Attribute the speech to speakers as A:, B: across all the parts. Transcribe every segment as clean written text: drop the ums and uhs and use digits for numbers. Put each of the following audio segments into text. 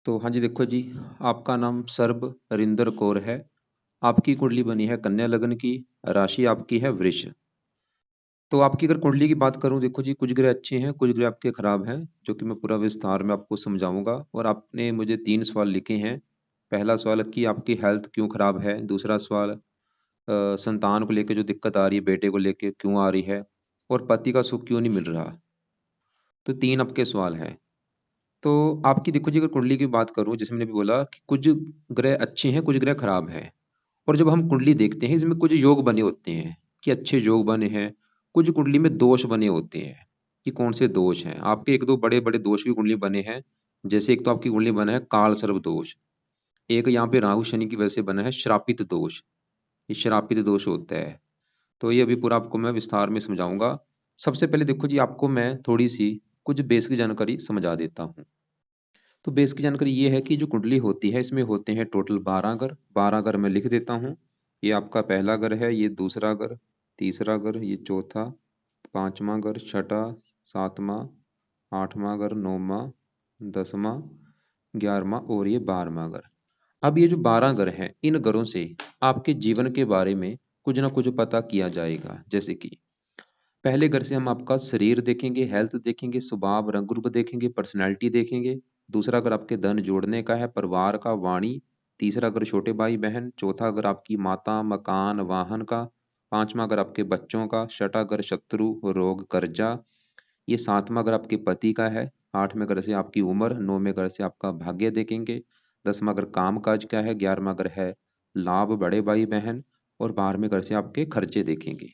A: तो हाँ जी, देखो जी, आपका नाम सर्ब हरिंदर कौर है। आपकी कुंडली बनी है कन्या लग्न की। राशि आपकी है वृष। तो आपकी अगर कुंडली की बात करूं, देखो जी, कुछ ग्रह अच्छे हैं, कुछ ग्रह आपके खराब हैं, जो कि मैं पूरा विस्तार में आपको समझाऊंगा। और आपने मुझे 3 सवाल लिखे हैं। पहला सवाल कि आपकी हेल्थ क्यों खराब है। दूसरा सवाल संतान को लेकर जो दिक्कत आ रही है, बेटे को लेकर क्यों आ रही है। और पति का सुख क्यों नहीं मिल रहा। तो 3 आपके सवाल हैं। तो आपकी देखो जी, अगर कुंडली की बात करूं, जैसे मैंने भी बोला कि कुछ ग्रह अच्छे हैं, कुछ ग्रह खराब हैं। और जब हम कुंडली देखते हैं, इसमें कुछ योग बने होते हैं कि अच्छे योग बने हैं। कुछ कुंडली में दोष बने होते हैं कि कौन से दोष हैं। आपके एक दो बड़े बड़े दोष भी कुंडली बने हैं। जैसे एक तो आपकी कुंडली बना है काल सर्प दोष। एक यहाँ पे राहु शनि की वजह से बना है श्रापित दोष। ये श्रापित दोष होता है। तो ये अभी पूरा आपको मैं विस्तार में समझाऊंगा। सबसे पहले देखो जी, आपको मैं थोड़ी सी कुछ बेसिक जानकारी समझा देता हूँ। तो बेस की जानकारी ये है कि जो कुंडली होती है, इसमें होते हैं टोटल 12 घर। 12 घर मैं लिख देता हूँ। ये आपका पहला घर है, ये दूसरा घर, तीसरा घर, ये चौथा, पांचवा घर, छठा, सातवां, आठवां घर, नौवां, 10वां, 11वां और ये 12वां घर। अब ये जो 12 घर हैं, इन घरों से आपके जीवन के बारे में कुछ ना कुछ पता किया जाएगा। जैसे कि पहले घर से हम आपका शरीर देखेंगे, हेल्थ देखेंगे, स्वभाव रंग रूप देखेंगे, पर्सनैलिटी देखेंगे। दूसरा घर आपके धन जोड़ने का है, परिवार का, वाणी। तीसरा घर छोटे भाई बहन। चौथा घर आपकी माता, मकान, वाहन का। पांचवा घर आपके बच्चों का। छठा घर शत्रु, रोग, कर्जा। ये सातवां घर आपके पति का है। आठवें घर से आपकी उम्र। नौवें घर से आपका भाग्य देखेंगे। 10वां घर काम काज का है। 11वां घर है लाभ, बड़े भाई बहन। और 12वें घर से आपके खर्चे देखेंगे।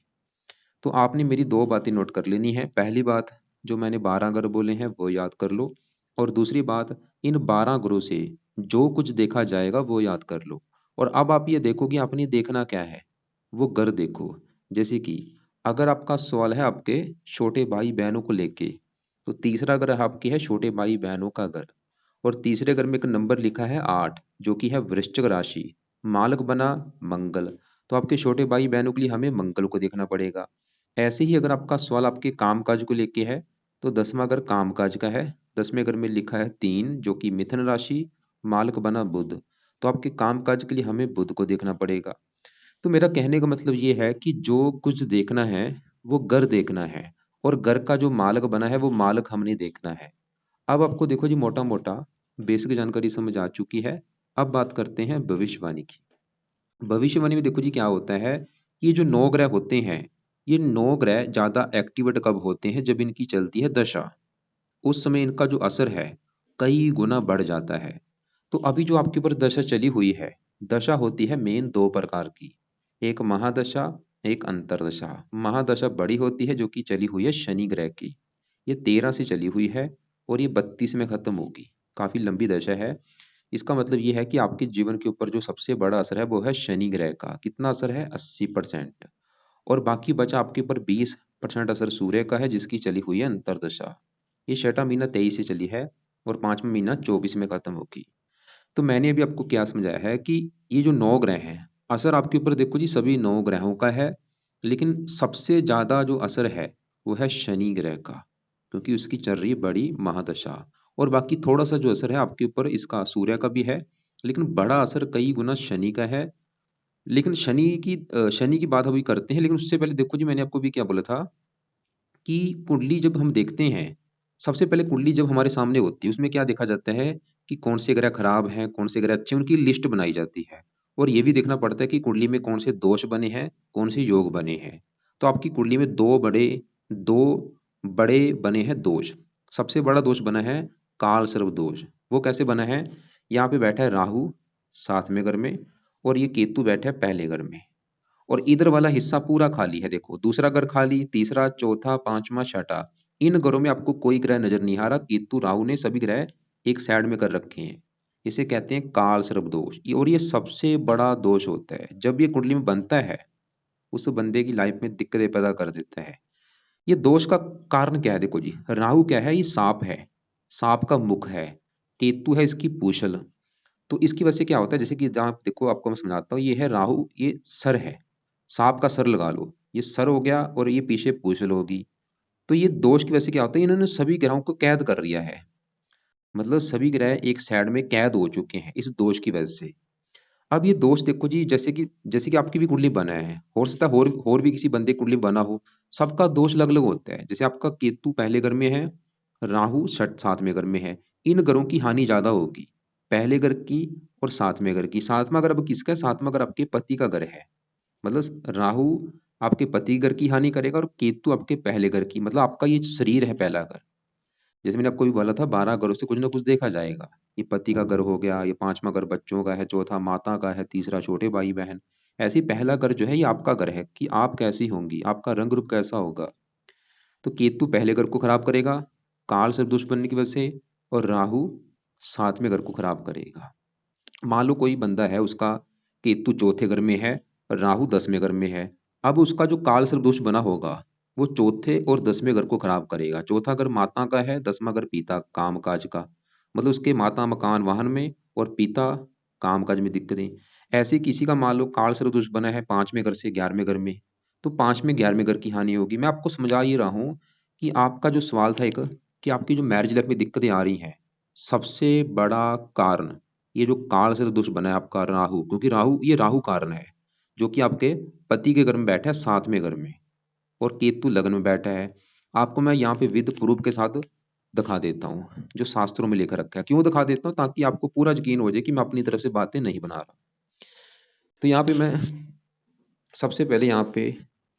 A: तो आपने मेरी 2 बातें नोट कर लेनी है। पहली बात, जो मैंने 12 ग्रह बोले हैं वो याद कर लो। और दूसरी बात, इन 12 ग्रहों से जो कुछ देखा जाएगा वो याद कर लो। और अब आप ये देखो कि आपने देखना क्या है, वो घर देखो। जैसे कि अगर आपका सवाल है आपके छोटे भाई बहनों को लेके, तो तीसरा ग्रह आपकी है छोटे भाई बहनों का घर। और तीसरे घर में एक नंबर लिखा है 8, जो कि है वृश्चिक राशि। मालक बना मंगल। तो आपके छोटे भाई बहनों के लिए हमें मंगल को देखना पड़ेगा। ऐसे ही अगर आपका सवाल आपके कामकाज को लेके है, तो 10वां घर कामकाज का है। 10वें घर में लिखा है 3, जो कि मिथुन राशि। मालक बना बुध। तो आपके कामकाज के लिए हमें बुध को देखना पड़ेगा। तो मेरा कहने का मतलब ये है कि जो कुछ देखना है वो घर देखना है। और घर का जो मालक बना है वो मालक हमने देखना है। अब आपको देखो जी, मोटा मोटा बेसिक जानकारी समझ आ चुकी है। अब बात करते हैं भविष्यवाणी की। भविष्यवाणी में देखो जी क्या होता है। ये जो 9 ग्रह होते हैं, ये 9 ग्रह ज्यादा एक्टिवेट कब होते हैं, जब इनकी चलती है दशा। उस समय इनका जो असर है कई गुना बढ़ जाता है। तो अभी जो आपके ऊपर दशा चली हुई है, दशा होती है मेन 2 प्रकार की। एक महादशा, एक अंतरदशा। महादशा बड़ी होती है, जो कि चली हुई है शनि ग्रह की। ये 13 से चली हुई है और ये 32 में खत्म होगी। काफी लंबी दशा है। इसका मतलब ये है कि आपके जीवन के ऊपर जो सबसे बड़ा असर है वो है शनि ग्रह का। कितना असर है? 80%। और बाकी बचा आपके ऊपर 20% असर सूर्य का है, जिसकी चली हुई है अंतरदशा। ये छठा महीना 23 से चली है और पांचवा महीना 24 में खत्म होगी। तो मैंने अभी आपको क्या समझाया है कि ये जो 9 ग्रह हैं, असर आपके ऊपर देखो जी सभी 9 ग्रहों का है। लेकिन सबसे ज्यादा जो असर है वो है शनि ग्रह का, क्योंकि उसकी चल रही है बड़ी महादशा। और बाकी थोड़ा सा जो असर है आपके ऊपर इसका सूर्य का भी है, लेकिन बड़ा असर कई गुना शनि का है। लेकिन शनि की बात अभी करते हैं, लेकिन उससे पहले देखो जी, मैंने आपको भी क्या बोला था कि कुंडली जब हम देखते हैं, सबसे पहले कुंडली जब हमारे सामने होती है, उसमें क्या देखा जाता है कि कौन से ग्रह खराब हैं, कौन से ग्रह अच्छे हैं, उनकी लिस्ट बनाई जाती है। और ये भी देखना पड़ता है कि कुंडली में कौन से दोष बने हैं, कौन से योग बने हैं। तो आपकी कुंडली में दो बड़े बने हैं दोष। सबसे बड़ा दोष बना है काल सर्प दोष। वो कैसे बना है? यहाँ पे बैठा है राहु 7वें घर में, और ये केतु बैठा है पहले घर में। और इधर वाला हिस्सा पूरा खाली है। देखो, दूसरा घर खाली, तीसरा, चौथा, पांचवा, छठा। इन घरों में आपको कोई ग्रह नजर नहीं आ रहा। केतु राहु ने सभी ग्रह एक साइड में कर रखे हैं। इसे कहते हैं काल सर्प दोष। और ये सबसे बड़ा दोष होता है। जब ये कुंडली में बनता है, उस बंदे की लाइफ में दिक्कतें पैदा कर देता है। ये दोष का कारण क्या है? देखो जी, राहु क्या है? ये सांप है, सांप का मुख है। केतु है इसकी पूंछल। तो इसकी वजह से क्या होता है, जैसे कि जहाँ देखो आपको मैं समझाता हूँ। ये है राहु, ये सर है, सांप का सर लगा लो, ये सर हो गया और ये पीछे पूंछल होगी। तो ये दोष की वजह से क्या होता है, इन्होंने सभी ग्रहों को कैद कर लिया है। मतलब सभी ग्रह एक साइड में कैद हो चुके हैं इस दोष की वजह से। अब ये दोष देखो जी, जैसे कि आपकी भी कुंडली बना है, हो सकता है और भी किसी बंदे की कुंडली बना हो, सबका दोष अलग अलग होता है। जैसे आपका केतु पहले घर में है, राहु छठ सातवें घर में है, इन घरों की हानि ज्यादा होगी, पहले घर की और सातवें घर की। सातवां घर अब किसका है? सातवां घर आपके पति का घर है। मतलब राहु आपके पति घर की हानि करेगा और केतु आपके पहले घर की। मतलब आपका ये शरीर है पहला घर। जैसे मैंने आपको भी बोला था 12 घरों से कुछ ना कुछ देखा जाएगा। ये पति का घर हो गया, ये पांचवा घर बच्चों का है, चौथा माता का है, तीसरा छोटे भाई बहन। ऐसे ही पहला घर जो है ये आपका घर है कि आप कैसी होंगी, आपका रंग रूप कैसा होगा। तो केतु पहले घर को खराब करेगा काल से दुष्ट बनने की वजह से, और राहु सातवें घर को खराब करेगा। मान लो कोई बंदा है, उसका केतु चौथे घर में है और राहु 10वें घर में है। अब उसका जो काल सर्प दोष बना होगा वो चौथे और 10वें घर को खराब करेगा। चौथा घर माता का है, 10वां घर पिता काम काज का। मतलब उसके माता मकान वाहन में और पिता काम काज में दिक्कतें। ऐसे किसी का मान लो काल सर्प दोष बना है 5वें घर से 11वें घर में, तो 5वें 11वें घर की हानि होगी। मैं आपको समझा ही रहा हूँ कि आपका जो सवाल था एक, कि आपकी जो मैरिज लाइफ में दिक्कतें आ रही हैं, सबसे बड़ा कारण ये जो काल से दोष बना है आपका राहु, क्योंकि राहु ये राहु कारण है जो कि आपके पति के घर में बैठा है 7वें घर में, और केतु लग्न में बैठा है। आपको मैं यहाँ पे विद प्रूफ के साथ दिखा देता हूँ जो शास्त्रों में लिख रखा है। क्यों दिखा देता हूँ? ताकि आपको पूरा यकीन हो जाए कि मैं अपनी तरफ से बातें नहीं बना रहा। तो यहाँ पे मैं सबसे पहले यहाँ पे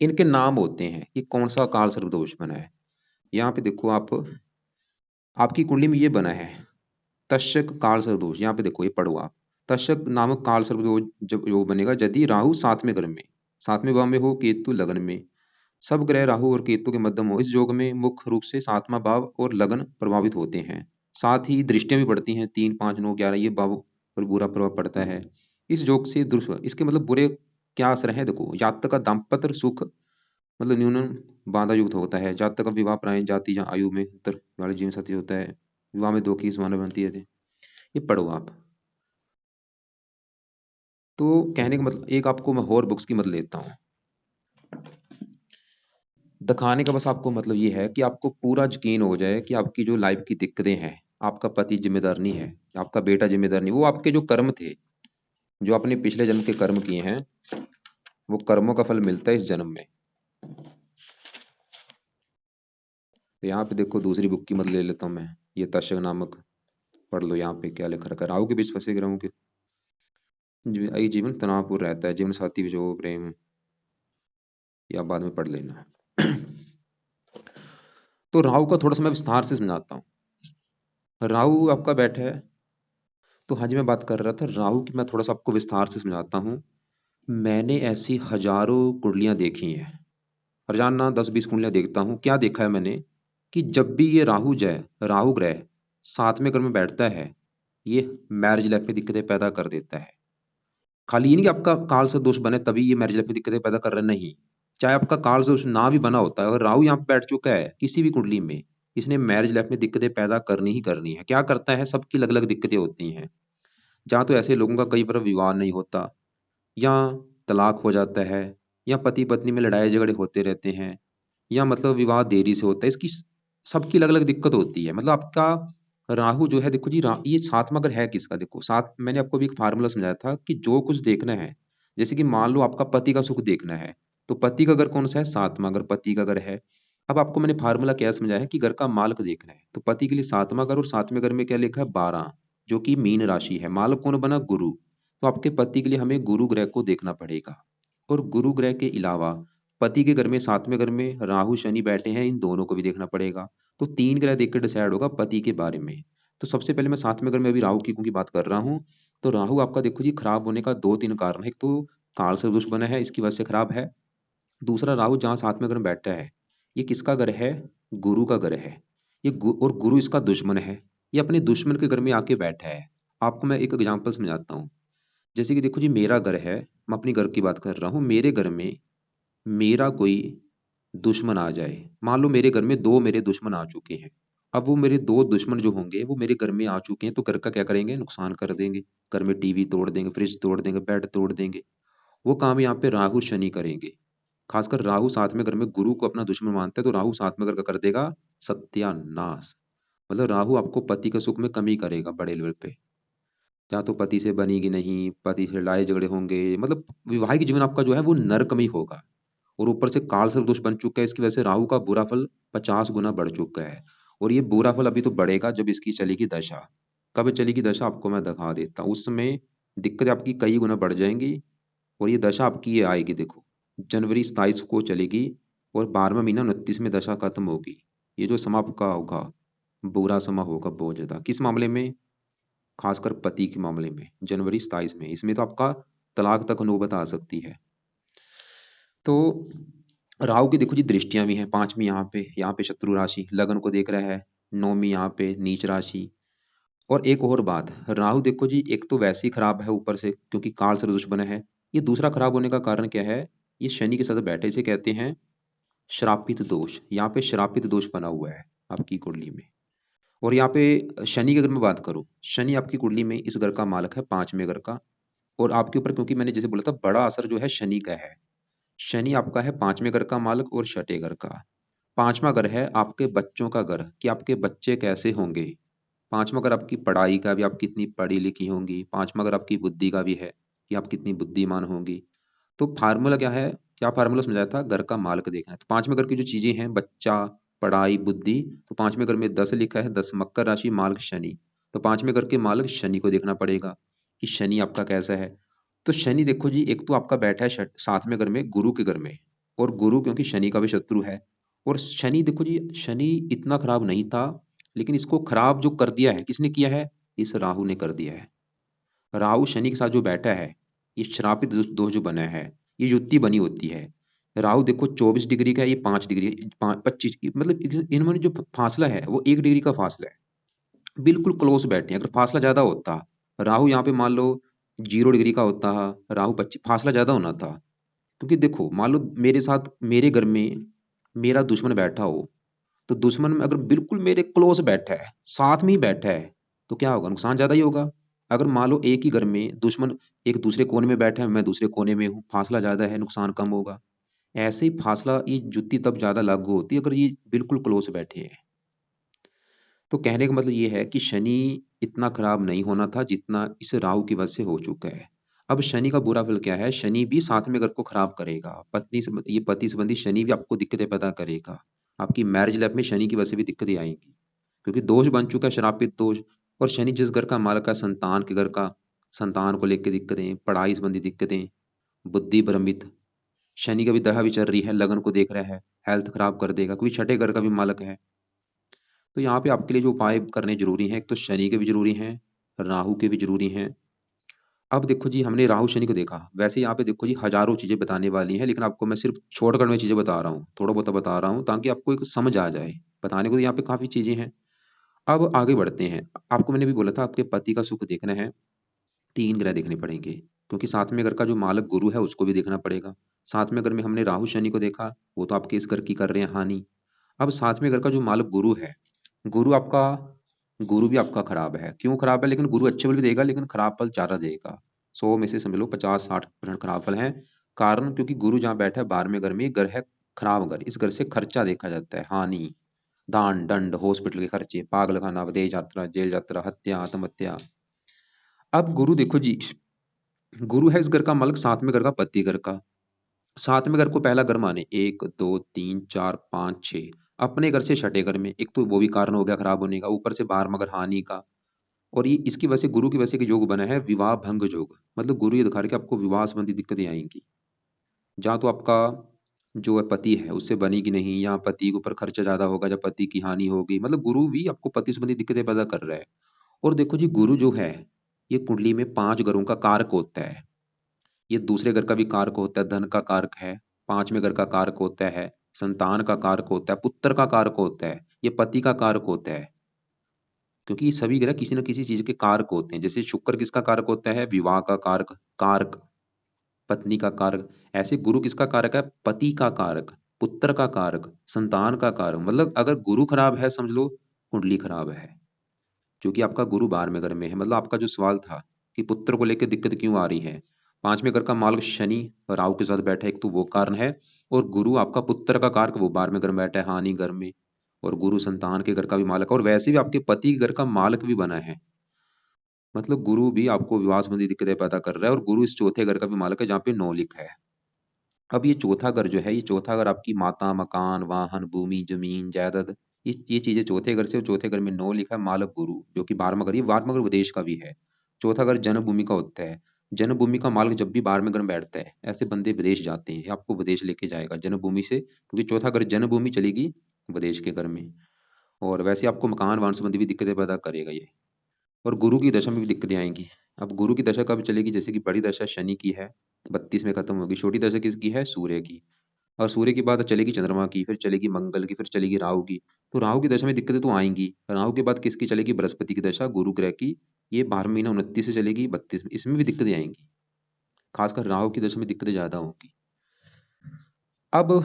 A: इनके नाम होते हैं कि कौन सा काल सर्प दोष बना है। यहाँ पे देखो आप, आपकी कुंडली में ये बना है तशक काल सर्पदोष। यहाँ पे देखो ये पढ़ो आप, तशक नामक काल सर्पदोष जब योग बनेगा यदि राहु 7वें घर में, 7वें भाव में हो, केतु लगन में, सब ग्रह राहु और केतु के मध्यम हो। इस योग में मुख्य रूप से 7वां भाव और लगन प्रभावित होते हैं। साथ ही दृष्टियां भी पड़ती हैं, 3 5 9 11 ये भाव पर बुरा प्रभाव पड़ता है। इस योग से दुष्ट इसके मतलब बुरे क्या असर है? देखो, जातक का दाम्पत्य सुख मतलब न्यूनम बाधा युक्त होता है। जातक का विवाह प्राय जाति या आयु में अंतर वाले जीवन साथी होता है। विवाह में 2 की संभावना बनती है। ये पढ़ो आप। तो कहने का मतलब एक आपको मैं और बुक्स की मदद लेता हूँ। दिखाने का बस आपको मतलब ये है कि आपको पूरा यकीन हो जाए कि आपकी जो लाइफ की दिक्कतें हैं, आपका पति जिम्मेदार नहीं है, आपका बेटा जिम्मेदार नहीं, वो आपके जो कर्म थे, जो आपने पिछले जन्म के कर्म किए हैं, वो कर्मों का फल मिलता है इस जन्म में। तो यहाँ पे देखो दूसरी बुक की मदद ले लेता हूँ मैं, ये तशक नामक, पढ़ लो। यहाँ पे क्या लिखा रखा है? राहु के बीच फंसे ग्रहों के जीवन तनावपूर्ण रहता है, जीवन साथी जो प्रेम, या बाद में पढ़ लेना। तो राहु का थोड़ा सा मैं विस्तार से समझाता हूँ। राहु आपका बैठा है, तो हाँ जी, मैं बात कर रहा था राहु की। मैं थोड़ा सा आपको विस्तार से समझाता हूँ। मैंने ऐसी हजारों कुंडलियां देखी हैं, रोजाना 10 20 कुंडलियां देखता हूँ। क्या देखा है मैंने कि जब भी ये राहु ग्रह 7वें घर में बैठता है, ये मैरिज लाइफ में दिक्कतें पैदा कर देता है। खाली ये नहीं कि आपका काल से दोष बने तभी ये मैरिज लाइफ में दिक्कतें पैदा कर रहे, नहीं। चाहे आपका काल से दोष ना भी बना होता है और राहु यहाँ पे बैठ चुका है किसी भी कुंडली में, इसने मैरिज लाइफ में दिक्कतें पैदा करनी ही करनी है। क्या करता है? सबकी अलग अलग दिक्कतें होती हैं। जहाँ तो ऐसे लोगों का कई बार विवाह नहीं होता, या तलाक हो जाता है, या पति पत्नी में लड़ाई झगड़े होते रहते हैं, या मतलब विवाह देरी से होता है। इसकी सबकी अलग अलग दिक्कत होती है। मतलब आपका राहु जो है, देखो जी, ये 7वां घर है किसका? देखो, सात मैंने आपको भी एक फार्मूला समझाया था कि जो कुछ देखना है, जैसे कि मान लो आपका पति का सुख देखना है, तो पति का घर कौन सा है? 7वां घर पति का घर है। अब आपको मैंने फार्मूला क्या समझाया है कि घर का मालक देखना है, तो पति के लिए 7वां घर, और 7वें घर में क्या लिखा है? 12, जो कि मीन राशि है। मालक कौन बना? गुरु। तो आपके पति के लिए हमें गुरु ग्रह को देखना पड़ेगा। और गुरु ग्रह के अलावा पति के घर में 7वें घर में राहु शनि बैठे हैं, इन दोनों को भी देखना पड़ेगा। तो 3 ग्रह देखकर डिसाइड होगा पति के बारे में। तो सबसे पहले मैं 7वें घर में अभी राहु की क्योंकि बात कर रहा हूँ, तो राहु आपका देखो जी खराब होने का 2 3 कारण है। एक तो काल से दुष्ट बना है, इसकी वजह से खराब है। दूसरा, राहु जहाँ 7वें घर में बैठा है, ये किसका घर है? गुरु का घर है। और गुरु इसका दुश्मन है, ये अपने दुश्मन के घर में आके बैठा है। आपको मैं एक एग्जाम्पल समझाता हूँ। जैसे कि देखो जी, मेरा घर है, मैं अपनी घर की बात कर रहा हूँ। मेरे घर में मेरा कोई दुश्मन आ जाए, मान लो मेरे घर में 2 मेरे दुश्मन आ चुके हैं। अब वो मेरे 2 दुश्मन जो होंगे वो मेरे घर में आ चुके हैं, तो घर का क्या करेंगे? नुकसान कर देंगे। घर में टीवी तोड़ देंगे, फ्रिज तोड़ देंगे, बेड तोड़ देंगे। वो काम यहाँ पे राहु शनि करेंगे। खासकर राहु 7वें घर में गुरु को अपना दुश्मन मानता है, तो राहु 7वें घर का कर देगा सत्यानाश। मतलब राहु आपको पति के सुख में कमी करेगा बड़े लेवल पे। या तो पति से बनेगी नहीं, पति से लड़ाई झगड़े होंगे, मतलब वैवाहिक जीवन आपका जो है वो नरकमय होगा। और ऊपर से काल सर्प दोष बन चुका है, इसकी वजह से राहु का बुरा फल 50 गुना बढ़ चुका है। और ये बुरा फल अभी तो बढ़ेगा जब इसकी चलेगी दशा। कब चलेगी दशा आपको मैं दिखा देता हूँ, उस समय दिक्कत आपकी कई गुना बढ़ जाएंगी। और ये दशा आपकी ये आएगी, देखो जनवरी 27 को चलेगी और 12वां महीना 29 में दशा खत्म होगी। ये जो समा आपका होगा बुरा समा होगा बहुत ज्यादा। किस मामले में? खासकर पति के मामले में जनवरी 27 में, इसमें तो आपका तलाक तक नौबत आ सकती है। तो राहु की देखो जी दृष्टियां भी हैं, 5वीं यहाँ पे शत्रु राशि लगन को देख रहा है, 9वीं यहाँ पे नीच राशि। और एक और बात, राहु देखो जी एक तो वैसे ही खराब है ऊपर से क्योंकि काल सदृश बना है। ये दूसरा खराब होने का कारण क्या है? ये शनि के साथ बैठे, इसे कहते हैं श्रापित दोष। यहाँ पे श्रापित दोष बना हुआ है आपकी कुंडली में। और यहाँ पे शनि की अगर मैं बात करूं, शनि आपकी कुंडली में इस घर का मालक है, 5वें घर का। और आपके ऊपर क्योंकि मैंने जैसे बोला था बड़ा असर जो है शनि का है। शनि आपका है 5वें घर का मालक और छठे घर का। 5वां घर है आपके बच्चों का घर, कि आपके बच्चे कैसे होंगे। 5वां घर आपकी पढ़ाई का भी, आप कितनी पढ़ी लिखी होंगी। 5वां घर आपकी बुद्धि का भी है, कि आप कितनी बुद्धिमान होंगी। तो फार्मूला क्या है? क्या फार्मूला समझाया था? घर का मालक देखना है। तो 5वें घर की जो चीजें हैं, बच्चा, पढ़ाई, बुद्धि, तो 5वें घर में 10 लिखा है, 10 मकर राशि, मालक शनि। तो 5वें घर के मालक शनि को देखना पड़ेगा कि शनि आपका कैसा है। तो शनि देखो जी एक तो आपका बैठा है 7वें घर में, गुरु के घर में। और गुरु क्योंकि शनि का भी शत्रु है। और शनि देखो जी, शनि इतना खराब नहीं था, लेकिन इसको खराब जो कर दिया है किसने किया है? इस राहु ने कर दिया है। राहु शनि के साथ जो बैठा है, ये श्रापित दोष जो बना है, ये युति बनी होती है। राहु देखो 24 डिग्री का है, ये 5 डिग्री, 25, मतलब इन्होंने जो फासला है वो 1 डिग्री का फासला है। बिल्कुल क्लोज बैठे हैं। अगर फासला ज्यादा होता, राहु यहाँ पे मान लो 0 डिग्री का होता, राहु 25, फासला ज्यादा होना था। क्योंकि देखो मान लो मेरे साथ मेरे घर में मेरा दुश्मन बैठा हो, तो दुश्मन में अगर बिल्कुल मेरे क्लोज बैठा है, साथ में ही बैठा है, तो क्या होगा? नुकसान ज्यादा ही होगा। अगर मान लो एक ही घर में दुश्मन एक दूसरे कोने में बैठा है, मैं दूसरे कोने में हूँ, फासला ज्यादा है, नुकसान कम होगा। ऐसे ही फासला ये जुत्ती तब ज्यादा लागू होती है अगर ये बिल्कुल क्लोज बैठे हैं। तो कहने का मतलब ये है कि शनि इतना खराब नहीं होना था जितना इस राहु की वजह से हो चुका है। अब शनि का बुरा फल क्या है? शनि भी 7वें घर को खराब करेगा। पत्नी से ये पति संबंधी शनि भी आपको दिक्कतें पैदा करेगा। आपकी मैरिज लाइफ में शनि की वजह से भी दिक्कतें आएंगी, क्योंकि दोष बन चुका है, श्रापित दोष। और शनि जिस घर का मालक है, संतान के घर का, संतान को लेकर दिक्कतें, पढ़ाई संबंधी दिक्कतें, बुद्धि भ्रमित। शनि का भी दशा भी चल रही है, लगन को देख रहा है, हेल्थ खराब कर देगा, क्योंकि छठे घर का भी मालक है। तो यहाँ पे आपके लिए जो उपाय करने जरूरी हैं, एक तो शनि के भी जरूरी हैं, राहु के भी जरूरी हैं। अब देखो जी हमने राहु शनि को देखा, वैसे यहाँ पे देखो जी हजारों चीजें बताने वाली हैं, लेकिन आपको मैं सिर्फ शॉर्टकट में चीजें बता रहा हूँ, थोड़ा बहुत बता रहा हूँ ताकि आपको एक समझ आ जाए। बताने को तो यहाँ पे काफी चीजें हैं। अब आगे बढ़ते हैं। आपको मैंने भी बोला था आपके पति का सुख देखना है, 3 ग्रह देखने पड़ेंगे, क्योंकि 7वें घर का जो मालक गुरु है उसको भी देखना पड़ेगा। 7वें घर में हमने राहु शनि को देखा, वो तो आपके इस घर की कर रहे हैं हानि। अब 7वें घर का जो मालक गुरु है, गुरु आपका, गुरु भी आपका खराब है। क्यों खराब है? लेकिन गुरु अच्छे फल भी देगा, लेकिन खराब फल ज्यादा देगा। 100 में से समझ लो 50-60% खराब फल है। कारण क्योंकि गुरु जहाँ बैठा है 12वें घर में, ये घर है खराब घर, इस घर से खर्चा देखा जाता है, हानि, दान दंड, हॉस्पिटल के खर्चे, पागल खाना, विदेश यात्रा, जेल यात्रा, हत्या, आत्महत्या। अब गुरु देखो जी, गुरु है इस घर का मालक, 7वें घर का, पति घर का। 7वें घर को पहला घर माने, 1 2 3 4 5 6। अपने घर से छठे घर में, एक तो वो भी कारण हो गया खराब होने का, ऊपर से 12वां घर हानि का। और ये इसकी वजह से, गुरु की वजह से योग बना है विवाह भंग योग। मतलब गुरु ये दिखा रहे कि आपको विवाह संबंधी दिक्कतें आएंगी। जहाँ तो आपका जो है पति है उससे बनेगी नहीं, यहाँ पति के ऊपर खर्चा ज्यादा होगा, जब पति की हानि होगी, मतलब गुरु भी आपको पति संबंधी दिक्कतें पैदा कर रहा है। और देखो जी गुरु जो है, ये कुंडली में 5 घरों का कारक होता है। ये दूसरे घर का भी कारक होता है, धन का कारक है। 5वें घर का कारक होता है, संतान का कारक होता है, पुत्र का कारक होता है, ये पति का कारक होता है। क्योंकि ये सभी ग्रह किसी न किसी चीज के कारक होते हैं। जैसे शुक्र किसका कारक होता है? विवाह का कारक, कारक, पत्नी का कारक। ऐसे गुरु किसका कारक है? पति का कारक, पुत्र का कारक, संतान का कारक। मतलब अगर गुरु खराब है समझ लो कुंडली खराब है। क्योंकि आपका गुरु 12वें घर में है। मतलब आपका जो सवाल था कि पुत्र को लेकर दिक्कत क्यों आ रही है, 5वें घर का मालक शनि और राहु के साथ बैठा है, एक तो वो कारण है। और गुरु आपका पुत्र का कारक, वो 12वें घर में बैठा है हानि घर में। और गुरु संतान के घर का भी मालक है, और वैसे भी आपके पति के घर का मालक भी बना है। मतलब गुरु भी आपको विवाह संबंधी दिक्कतें पैदा कर रहा है, और गुरु इस चौथे घर का भी मालक है जहाँ पे 9 लिखा है। अब ये चौथा घर जो है, ये चौथा घर आपकी माता, मकान, वाहन, भूमि, जमीन, जायदाद, ये चीजें चौथे घर से, और चौथे घर में 9 लिखा है मालक गुरु, जो कि 12वां घर, ये 12वां घर विदेश का भी है। चौथा घर जन्मभूमि का होता है। जन्मभूमि का मालक जब भी 12वें घर में बैठता है, ऐसे बंदे विदेश जाते हैं, ये आपको विदेश लेके जाएगा जन्मभूमि से, क्योंकि चौथा घर जन्मभूमि चलेगी विदेश के घर में। और वैसे आपको मकान वाहन संबंधी भी दिक्कतें पैदा करेगा ये। और गुरु की दशा में भी दिक्कतें आएंगी। अब गुरु की दशा कब चलेगी, जैसे कि बड़ी दशा शनि की है, 32 में खत्म होगी। छोटी दशा किसकी है, सूर्य की। और सूर्य की बाद चलेगी चंद्रमा की, फिर चलेगी मंगल की, फिर चलेगी राहु की। तो राहु की दशा में दिक्कतें तो आएंगी। राहु के बाद किसकी चलेगी, बृहस्पति की दशा, गुरु ग्रह की। ये 12 महीना 29 से चलेगी 32 में, इसमें भी दिक्कतें आएंगी। खासकर राहु की दशा में दिक्कतें ज्यादा होंगी। अब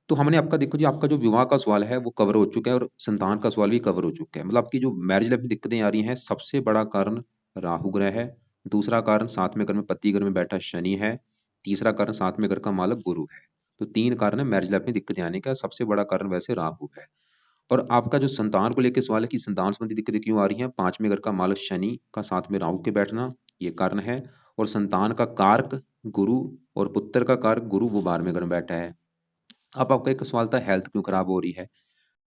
A: तो हमने आपका, देखो जी, आपका जो विवाह का सवाल है वो कवर हो चुका है, और संतान का सवाल भी कवर हो चुका है। मतलब आपकी जो मैरिज लाइफ में दिक्कतें आ रही हैं, सबसे बड़ा कारण राहु ग्रह है। दूसरा कारण 7वें घर में पति घर में बैठा शनि है। तीसरा कारण 7वें घर का मालक गुरु है। तो 3 कारण है मैरिज लाइफ में दिक्कतें आने का। सबसे बड़ा कारण वैसे राहु है। और आपका जो संतान को लेकर सवाल है कि संतान संबंधी दिक्कतें क्यों आ रही हैं, 5वें घर का मालक शनि का साथ में राहु के बैठना, ये कारण है। और संतान का कारक गुरु, और पुत्र का कारक गुरु, वो 12वें घर में बैठा है। अब आपका एक सवाल था हेल्थ क्यों खराब हो रही है।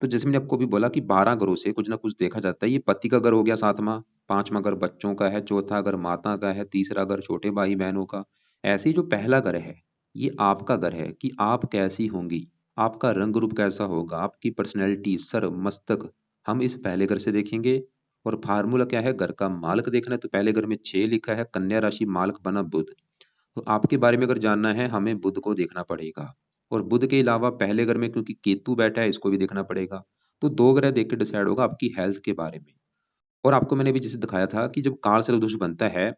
A: तो जैसे मैंने आपको भी बोला कि 12 घरों से कुछ ना कुछ देखा जाता है। ये पति का घर हो गया 7वां, 5वां घर बच्चों का है, चौथा घर माता का है, तीसरा घर छोटे भाई बहनों का। ऐसे ही जो पहला घर है, ये आपका घर है कि आप कैसी होंगी, आपका रंग रूप कैसा होगा, आपकी पर्सनैलिटी, सर, मस्तक, हम इस पहले घर से देखेंगे। और फार्मूला क्या है, घर का मालक देखना है, तो पहले घर में 6 लिखा है, कन्या राशि, मालक बना बुध। तो आपके बारे में अगर जानना है, हमें बुध को देखना पड़ेगा। और बुध के अलावा पहले घर में क्योंकि केतु बैठा है, इसको भी देखना पड़ेगा। तो 2 ग्रह देख के डिसाइड होगा आपकी हेल्थ के बारे में। और आपको मैंने भी जैसे दिखाया था कि जब काल सर्प दोष बनता है,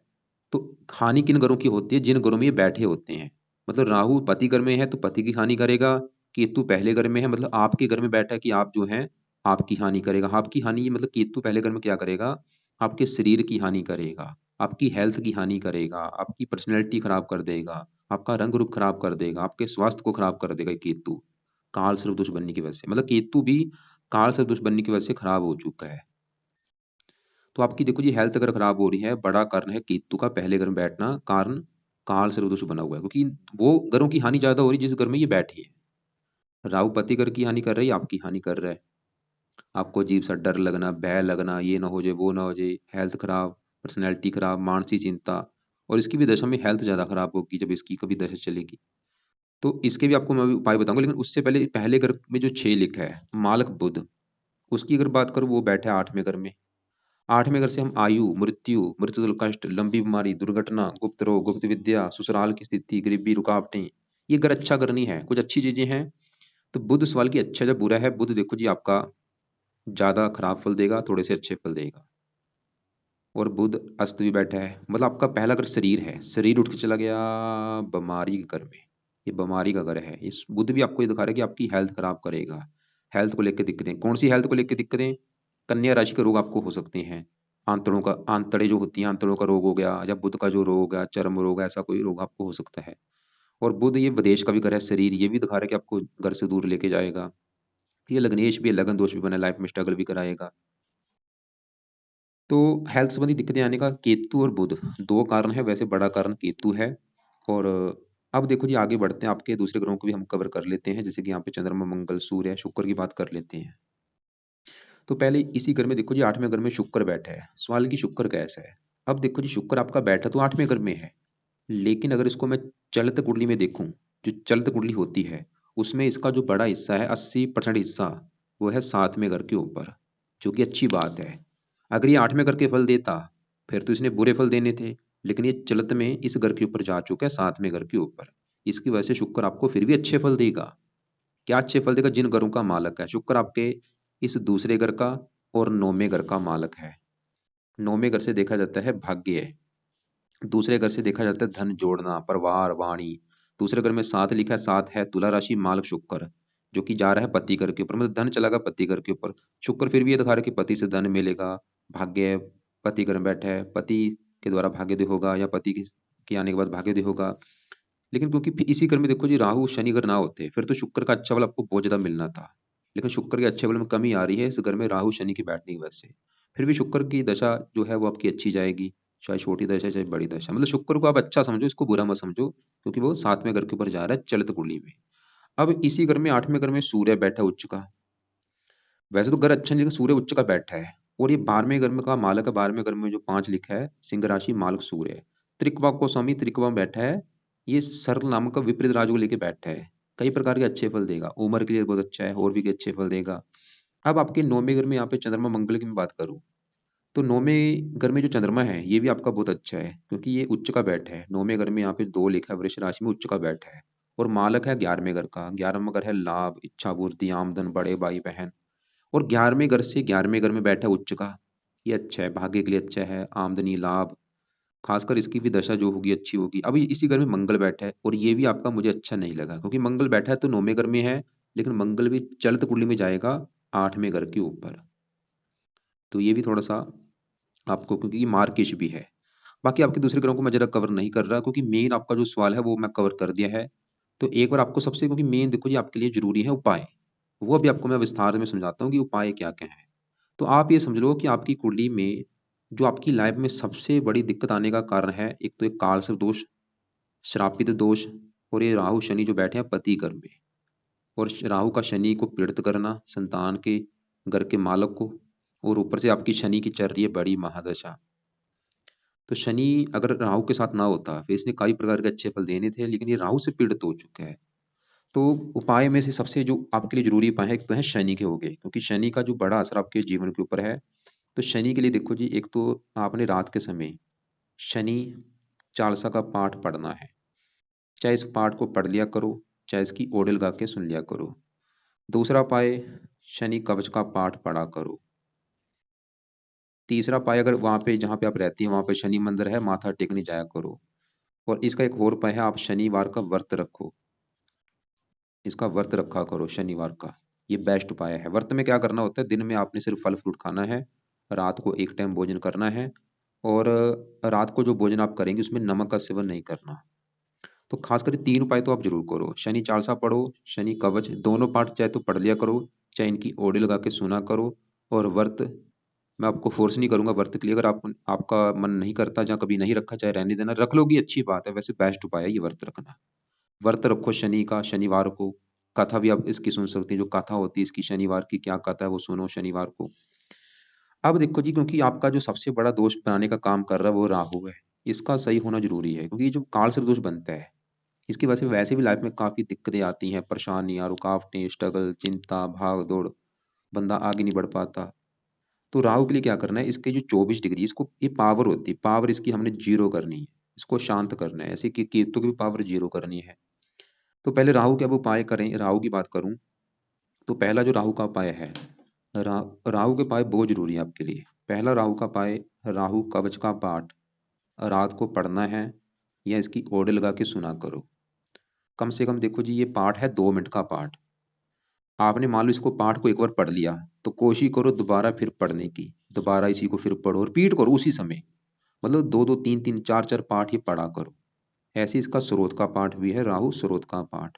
A: तो हानि किन घरों की होती है, जिन घरों में ये बैठे होते हैं। मतलब राहु पति घर में है तो पति की हानि करेगा। केतु पहले घर में है, मतलब आपके घर में बैठा है कि आप जो हैं, आपकी हानि करेगा। आपकी हानि मतलब केतु पहले घर में क्या करेगा, आपके शरीर की हानि करेगा, आपकी हेल्थ की हानि करेगा, आपकी पर्सनैलिटी खराब कर देगा, आपका रंग रूप खराब कर देगा, आपके स्वास्थ्य को खराब कर देगा ये केतु। काल सर्प दोष बनने की वजह से, मतलब केतु भी काल सर्प दोष बनने की वजह से खराब हो चुका है। तो आपकी देखो जी, हेल्थ अगर खराब हो रही है, बड़ा कारण है केतु का पहले घर में बैठना, कारण काल सर्प दोष बना हुआ है, क्योंकि वो घरों की हानि ज्यादा हो रही है जिस घर में ये बैठी है। राहु पति घर की हानि कर रही है, आपकी हानि कर रहा है। आपको अजीब सा डर लगना, भय लगना, ये ना हो जाए, वो ना हो जाए, हेल्थ खराब, पर्सनैलिटी खराब, मानसिक चिंता। और इसकी भी दशा में हेल्थ ज्यादा खराब होगी जब इसकी कभी दशा चलेगी। तो इसके भी आपको मैं अभी उपाय बताऊंगा, लेकिन उससे पहले पहले घर में जो 6 लिखा है मालक बुध, उसकी अगर बात करूं, वो बैठा है 8वें घर में। 8वें घर से हम आयु, मृत्यु, मृत्यु, कष्ट, लंबी बीमारी, दुर्घटना, गुप्त रोग, गुप्त विद्या, ससुराल की स्थिति, गरीबी, रुकावटें, ये घर अच्छा घर नहीं है, कुछ अच्छी चीजें हैं। तो बुध सवाल की अच्छा जब बुरा है, बुध देखो जी आपका ज्यादा खराब फल देगा, थोड़े से अच्छे फल देगा। और बुध अस्त भी बैठा है, मतलब आपका पहला घर शरीर है, शरीर उठ के चला गया बीमारी के घर में। ये बीमारी का घर है। इस बुध भी आपको ये दिखा रहा है कि आपकी हेल्थ खराब करेगा। हेल्थ को लेकर दिक्कतें, कौन सी हेल्थ को लेकर दिक्कतें, कन्या राशि के रोग आपको हो सकते हैं। आंतड़ों का, आंतड़े जो होती हैं, आंतड़ों का रोग हो गया, या बुध का जो रोग है, चर्म रोग, ऐसा कोई रोग आपको हो सकता है। और बुध ये विदेश का भी घर है, शरीर, ये भी दिखा रहा है कि आपको घर से दूर लेके जाएगा। ये लग्नेश भी है, लगन दोष भी बना, लाइफ में स्ट्रगल भी कराएगा। तो हेल्थ संबंधी दिक्कतें आने का केतु और बुध 2 कारण है, वैसे बड़ा कारण केतु है। और अब देखो जी, आगे बढ़ते हैं, आपके दूसरे ग्रहों को भी हम कवर कर लेते हैं, जैसे कि यहाँ पे चंद्रमा, मंगल, सूर्य, शुक्र की बात कर लेते हैं। तो पहले इसी घर में देखो जी, 8वें घर में शुक्र बैठा है। सवाल है कि शुक्र कैसा है। अब देखो जी, शुक्र आपका बैठा तो 8वें घर में है, लेकिन अगर इसको मैं चलित कुंडली में देखूं, जो चलित कुंडली होती है, उसमें इसका जो बड़ा हिस्सा है, 80% हिस्सा, वो है 7वें घर के ऊपर, जो कि अच्छी बात है। अगर ये 8वें घर के फल देता, फिर तो इसने बुरे फल देने थे। लेकिन ये चलित में इस घर के ऊपर जा चुका है, 7वें घर के ऊपर। इसकी वजह से शुक्र आपको फिर भी अच्छे फल देगा। क्या अच्छे फल देगा, जिन घरों का मालक है शुक्र, आपके इस दूसरे घर का और 9वें घर का मालक है। 9वें घर से देखा जाता है भाग्य, दूसरे घर से देखा जाता है धन जोड़ना, परिवार, वाणी। दूसरे घर में 7 लिखा है, 7 है तुला राशि, मालक शुक्र, जो कि जा रहा है पति घर के ऊपर, मतलब धन चलागा पति घर के ऊपर। शुक्र फिर भी ये दिखा रहा है कि पति से धन मिलेगा। भाग्य, पति घर में बैठा है, पति के द्वारा भाग्योदय होगा, या पति के आने के बाद भाग्योदय होगा। लेकिन क्योंकि फिर इसी घर में देखो जी, राहु शनि अगर ना होते, फिर तो शुक्र का अच्छा फल आपको बहुत ज्यादा मिलना था। लेकिन शुक्र के अच्छे बल में कमी आ रही है इस घर में राहु शनि की बैठने की वजह से। फिर भी शुक्र की दशा जो है वो आपकी अच्छी जाएगी, चाहे छोटी दशा चाहे बड़ी दशा। मतलब शुक्र को आप अच्छा समझो, इसको बुरा मत समझो, क्योंकि वो 7वें घर के ऊपर जा रहा है चलित कुंडली में। अब इसी घर में 8वें घर में सूर्य बैठा उच्च का। वैसे तो घर अच्छा नहीं, लेकिन सूर्य उच्च का बैठा है। और ये 12वें घर में का मालक है। 12वें घर में जो 5 लिखा है, सिंह राशि मालक सूर्य है। त्रिकवा को स्वामी त्रिकवा में बैठा है। ये सर्ल नामक का विपरीत राजु को लेके बैठा है। कई प्रकार के अच्छे फल देगा, उम्र के लिए बहुत अच्छा है, और भी अच्छे फल देगा। अब आपके 9वें घर में यहाँ पे चंद्रमा मंगल की मैं बात करूं, तो 9वें घर में जो चंद्रमा है ये भी आपका बहुत अच्छा है, क्योंकि ये उच्च का बैठा है। 9वें घर में यहाँ पे 2 लिखा है, वृष राशि में उच्च का बैठा है। और मालक है 11वें घर का। 11वां घर है लाभ, इच्छा पूर्ति, आमदन, बड़े भाई बहन। और 11वें घर से 11वें घर में बैठा है उच्च का। ये अच्छा है, भाग्य के लिए अच्छा है, आमदनी, लाभ, खासकर इसकी भी दशा जो होगी अच्छी होगी। अभी इसी घर में मंगल बैठा है, और ये भी आपका मुझे अच्छा नहीं लगा, क्योंकि मंगल बैठा है तो 9वें घर में है, लेकिन मंगल भी चलित कुंडली में जाएगा 8वें घर के ऊपर। तो ये भी थोड़ा सा आपको, क्योंकि ये मार्किश भी है। बाकी आपके दूसरे ग्रहों को मैं जरा कवर नहीं कर रहा, क्योंकि मेन आपका जो सवाल है वो मैं कवर कर दिया है। तो एक बार आपको सबसे, क्योंकि मेन देखो जी आपके लिए जरूरी है उपाय, वो भी आपको मैं विस्तार में समझाता हूँ कि उपाय क्या क्या है। तो आप ये समझ लो कि आपकी कुंडली में जो आपकी लाइफ में सबसे बड़ी दिक्कत आने का कारण है, एक तो एक कालसर्प दोष, श्रापित दोष, और ये राहु शनि जो बैठे हैं पति घर में। और राहु का शनि को पीड़ित करना, संतान के घर के मालक को। और ऊपर से आपकी शनि की चल रही है बड़ी महादशा। तो शनि अगर राहु के साथ ना होता फिर इसने कई प्रकार के अच्छे फल देने थे, लेकिन ये राहु से पीड़ित हो चुका है। तो उपाय में से सबसे जो आपके लिए जरूरी उपाय है, एक तो है शनि के हो गए, क्योंकि शनि का जो बड़ा असर आपके जीवन के ऊपर है। तो शनि के लिए देखो जी, एक तो आपने रात के समय शनि चालीसा का पाठ पढ़ना है। चाहे इस पाठ को पढ़ लिया करो, चाहे इसकी ओडल गा के सुन लिया करो। दूसरा उपाय, शनि कवच का पाठ पढ़ा करो। तीसरा उपाय, अगर वहां पे जहाँ पे आप रहती हैं वहां पे शनि मंदिर है, माथा टेकने जाया करो। और इसका एक और उपाय है, आप शनिवार का व्रत रखो। इसका व्रत रखा करो शनिवार का। ये बेस्ट उपाय है। व्रत में क्या करना होता है, दिन में आपने सिर्फ फल फ्रूट खाना है, रात को एक टाइम भोजन करना है। और रात को जो भोजन आप करेंगे उसमें नमक का सेवन नहीं करना। तो खास कर 3 उपाय तो आप जरूर करो। शनि चालीसा पढ़ो, शनि कवच दोनों पाठ चाहे तो पढ़ लिया करो, चाहे इनकी ओडे लगा के सुना करो। और व्रत मैं आपको फोर्स नहीं करूंगा व्रत के लिए, अगर आप आपका मन नहीं करता, जहाँ कभी नहीं रखा चाहे रहने देना, रख लोगी अच्छी बात है, वैसे बेस्ट उपाय है ये व्रत रखना। व्रत रखो शनि का, शनिवार को। कथा भी आप इसकी सुन सकती हैं, जो कथा होती है इसकी शनिवार की, क्या कथा है वो सुनो शनिवार को। अब देखो जी, क्योंकि आपका जो सबसे बड़ा दोष बनाने का काम कर रहा है वो राहु है, इसका सही होना जरूरी है, क्योंकि ये जो काल से दोष बनता है इसकी वजह से वैसे भी लाइफ में काफी दिक्कतें आती हैं, परेशानियां, रुकावटें, स्ट्रगल, चिंता, भाग दौड़, बंदा आगे नहीं बढ़ पाता। तो राहु के लिए क्या करना है, इसके जो 24 डिग्री, इसको ये पावर होती है, पावर इसकी हमने जीरो करनी है, इसको शांत करना है। ऐसे कि केतु की भी पावर जीरो करनी है। तो पहले राहु के अब उपाय करें। राहु की बात करूं तो पहला जो राहु का उपाय है, राहु के उपाय बहुत जरूरी है आपके लिए। पहला राहु का उपाय, राहु कवच का पाठ रात को पढ़ना है, या इसकी ओडे लगा के सुना करो। कम से कम देखो जी, ये पाठ है 2 मिनट का पाठ। आपने मान लो इसको पाठ को एक बार पढ़ लिया, तो कोशिश करो दोबारा फिर पढ़ने की, दोबारा इसी को फिर पढ़ो, रिपीट करो उसी समय। मतलब 2 2 3 3 4 4 पाठ ये पढ़ा करो। ऐसे इसका स्रोत का पाठ भी है, राहु स्रोत का पाठ।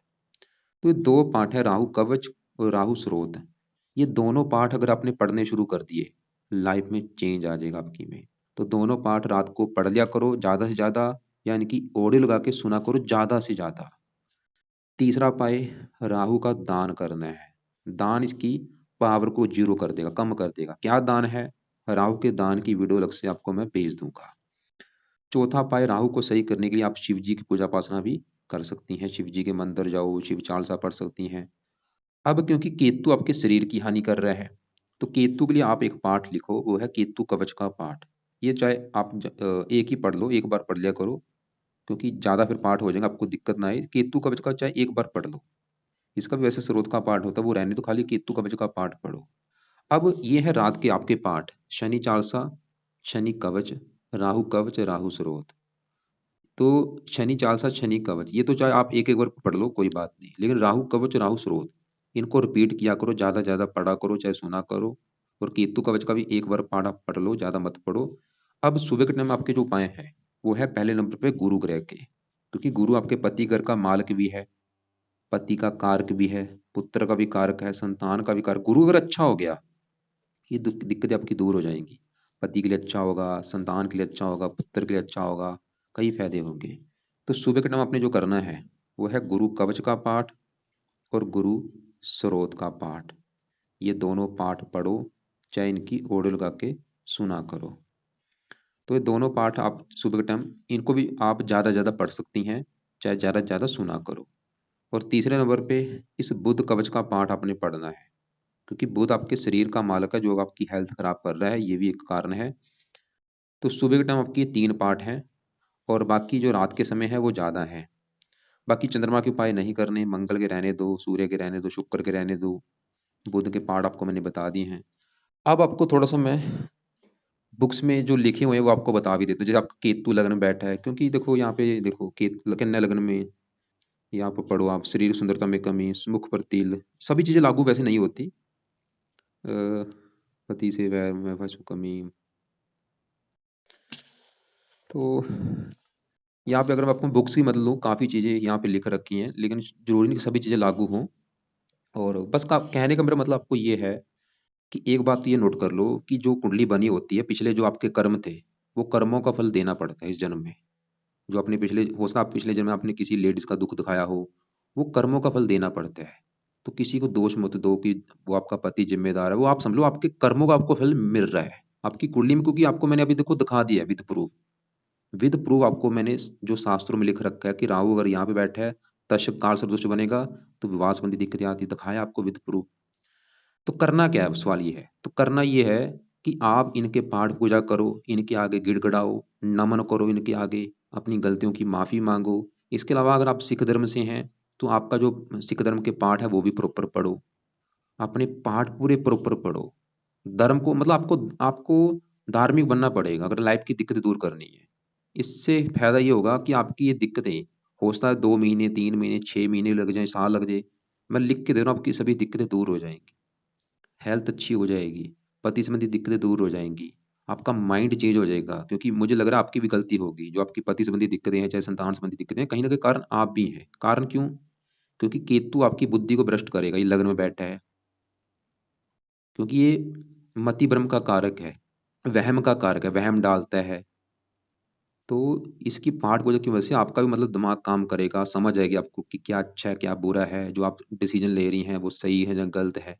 A: तो ये 2 पाठ है, राहु कवच और राहु स्रोत। ये दोनों पाठ अगर आपने पढ़ने शुरू कर दिए, लाइफ में चेंज आ जाएगा आपकी में। तो दोनों पाठ रात को पढ़ लिया करो ज्यादा से ज्यादा, यानी कि ओडे लगा के सुना करो ज्यादा से ज्यादा। तीसरा उपाय, राहु का दान करना है। दान इसकी पावर को जीरो कर देगा, कम कर देगा। क्या दान है, राहु के दान की वीडियो अलग से आपको मैं भेज दूंगा। चौथा उपाय, राहु को सही करने के लिए आप शिव जी की पूजा उपासना भी कर सकती हैं। शिव जी के मंदिर जाओ, शिव चालीसा पढ़ सकती हैं। अब क्योंकि केतु आपके शरीर की हानि कर रहा है, तो केतु के लिए आप एक पाठ लिखो, वो है केतु कवच का पाठ। ये चाहे आप एक ही पढ़ लो, एक बार पढ़ लिया करो, क्योंकि ज्यादा फिर पाठ हो जाएगा, आपको दिक्कत ना आए। केतु कवच का चाहे एक बार पढ़ लो, इसका भी वैसे स्रोत का पाठ होता है, वो रहने तो खाली केतु कवच का पाठ पढ़ो। अब ये है रात के आपके पाठ, शनि चालीसा, शनि कवच, राहु कवच, राहु स्रोत। तो शनि चालीसा, शनि कवच, ये तो चाहे आप एक एक बार पढ़ लो कोई बात नहीं, लेकिन राहु कवच, राहु स्रोत, इनको रिपीट किया करो, ज्यादा ज्यादा पढ़ा करो, चाहे सुना करो। और केतु कवच का भी एक बार पाठ आप पढ़ लो, ज्यादा मत पढ़ो। अब सुबह के टाइम में आपके जो उपाय हैं, वो है पहले नंबर पे गुरु ग्रह के, क्योंकि गुरु आपके पति घर का मालक भी है। पति का कारक भी है, पुत्र का भी कारक है, संतान का भी कारक। गुरु अगर अच्छा हो गया, ये दिक्कतें आपकी दूर हो जाएंगी। पति के लिए अच्छा होगा, संतान के लिए अच्छा होगा, पुत्र के लिए अच्छा होगा, कई फायदे होंगे। तो सुबह के टाइम आपने जो करना है वो है गुरु कवच का पाठ और गुरु स्रोत का पाठ। ये दोनों पाठ पढ़ो, चाहे इनकी ऑडियो लगा के सुना करो। तो ये दोनों पाठ आप सुबह के टाइम इनको भी आप ज़्यादा ज़्यादा पढ़ सकती हैं, चाहे ज़्यादा से ज़्यादा सुना करो। और तीसरे नंबर पे इस बुध कवच का पाठ आपने पढ़ना है, क्योंकि बुध आपके शरीर का मालक है जो आपकी हेल्थ खराब कर रहा है, ये भी एक कारण है। तो सुबह के टाइम आपके ये 3 पाठ हैं और बाकी जो रात के समय है वो ज़्यादा है। बाकी चंद्रमा के उपाय नहीं करने, मंगल के रहने दो, सूर्य के रहने दो, शुक्र के रहने दो, बुध के पाठ आपको मैंने बता दिए हैं। अब आपको थोड़ा-सा मैं बुक्स में जो लिखे हुए हैं वो आपको बता भी देता हूँ। जैसे आपका केतु लग्न में बैठा है, क्योंकि देखो यहाँ पे देखो कन्या लग्न में यहाँ पे पढ़ो आप, शरीर सुंदरता में कमी, मुख पर तिल, सभी चीज़ें लागू वैसे नहीं होती। पति से वैर में वैसे कमी। तो यहाँ पे अगर मैं आपको बुक्स की मदद लूँ, काफ़ी चीज़ें यहाँ पे लिख रखी हैं, लेकिन ज़रूरी नहीं कि सभी चीज़ें लागू हों। और बस का कहने का मेरा मतलब आपको ये है कि एक बात तो ये नोट कर लो कि जो कुंडली बनी होती है, पिछले जो आपके कर्म थे, वो कर्मों का फल देना पड़ता है इस जन्म में। जो आपने पिछले हो सकता है आप पिछले जन्म में आपने किसी लेडीज़ का दुःख दिखाया हो, वो कर्मों का फल देना पड़ता है। तो किसी को दोष मत दो कि वो आपका पति ज़िम्मेदार है, वो आप समझ लो आपके कर्मों का आपको फल मिल रहा है। आपकी कुंडली में, क्योंकि आपको मैंने अभी देखो दिखा दिया है विद प्रूफ आपको मैंने जो शास्त्रों में लिख रखा है कि राहु अगर यहाँ पे बैठा है, तशक काल सदृश बनेगा, तो विवाह संबंधी दिक्कतें आती है, दिखाया आपको विद प्रूफ। तो करना क्या है, सवाल ये है। तो करना ये है कि आप इनके पाठ पूजा करो, इनके आगे गिड़गिड़ाओ, नमन करो इनके आगे, अपनी गलतियों की माफ़ी मांगो। इसके अलावा अगर आप सिख धर्म से हैं, तो आपका जो सिख धर्म के पाठ है वो भी प्रॉपर पढ़ो, अपने पाठ पूरे प्रॉपर पढ़ो। धर्म को मतलब आपको आपको धार्मिक बनना पड़ेगा अगर लाइफ की दिक्कतें दूर करनी है। इससे फायदा ये होगा कि आपकी ये दिक्कतें, हो सकता है 2 महीने, 3 महीने, 6 महीने लग जाए, साल लग जाए, मैं लिख के दे रहा हूँ, आपकी सभी दिक्कतें दूर हो जाएंगी, हेल्थ अच्छी हो जाएगी, पति संबंधी दिक्कतें दूर हो जाएंगी, आपका माइंड चेंज हो जाएगा। क्योंकि मुझे लग रहा है आपकी भी गलती होगी, जो आपकी पति संबंधी दिक्कतें हैं, चाहे संतान संबंधी दिक्कतें हैं, कहीं ना कहीं कारण आप भी हैं। कारण क्यों? क्योंकि केतु आपकी बुद्धि को भ्रष्ट करेगा, ये लग्न में बैठा है। क्योंकि ये मति भ्रम का कारक है, वहम का कारक है, वहम डालता है। तो इसकी पाठ पूजा की वजह से आपका भी मतलब दिमाग काम करेगा, समझ आएगी आपको कि क्या अच्छा है, क्या बुरा है, जो आप डिसीजन ले रही हैं वो सही है या गलत है।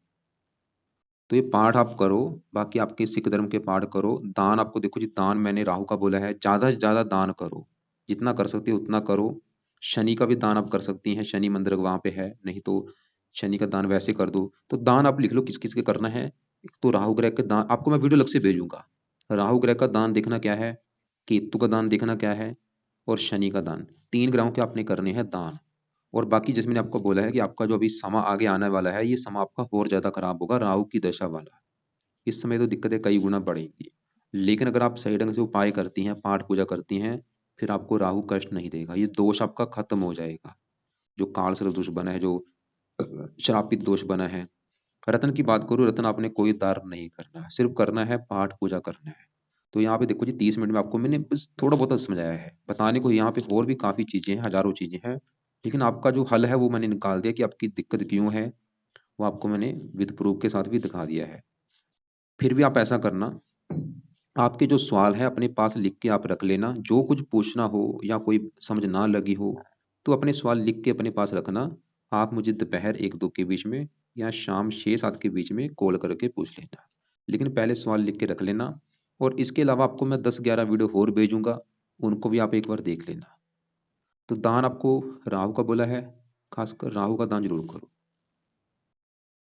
A: तो ये पाठ आप करो, बाकी आपके सिख धर्म के पाठ करो। दान आपको देखो जी, दान मैंने राहु का बोला है, ज़्यादा से ज़्यादा दान करो, जितना कर सकते हो उतना करो। शनि का भी दान आप कर सकती हैं, शनि मंदिर वहाँ पे है, नहीं तो शनि का दान वैसे कर दो। तो दान आप लिख लो किस किस के करना है। एक तो राहु ग्रह के दान आपको मैं वीडियो अलग से भेजूंगा। राहु ग्रह का दान देखना क्या है, केतु का दान देखना क्या है, और शनि का दान, 3 ग्रहों के आपने करने हैं दान। और बाकी जैसे मैंने आपको बोला है कि आपका जो अभी समा आगे आने वाला है, ये समा आपका और ज़्यादा खराब होगा, राहु की दशा वाला। इस समय तो दिक्कतें कई गुना बढ़ेंगी, लेकिन अगर आप सही ढंग से उपाय करती हैं, पाठ पूजा करती हैं, फिर आपको राहु कष्ट नहीं देगा, ये दोष आपका खत्म हो जाएगा। जो काल सर्प दोष बना है, जो श्रापित दोष बना है। रत्न की बात करूँ, रत्न आपने कोई दार नहीं करना है, सिर्फ करना है पाठ पूजा करना है। तो यहाँ पे देखो जी, 30 मिनट में आपको मैंने बस थोड़ा बहुत समझाया है, बताने को यहाँ पे और भी काफ़ी चीज़ें हैं, हज़ारों चीज़ें हैं। लेकिन आपका जो हल है वो मैंने निकाल दिया कि आपकी दिक्कत क्यों है, वो आपको मैंने विद प्रूफ के साथ भी दिखा दिया है। फिर भी आप ऐसा करना, आपके जो सवाल है अपने पास लिख के आप रख लेना, जो कुछ पूछना हो या कोई समझ ना लगी हो, तो अपने सवाल लिख के अपने पास रखना। आप मुझे दोपहर 1-2 के बीच में या शाम 6-7 के बीच में कॉल करके पूछ लेना। लेकिन पहले सवाल लिख के रख लेना। और इसके अलावा आपको मैं 10-11 वीडियो और भेजूँगा, उनको भी आप एक बार देख लेना। तो दान आपको राहु का बोला है, खासकर राहु का दान ज़रूर करो।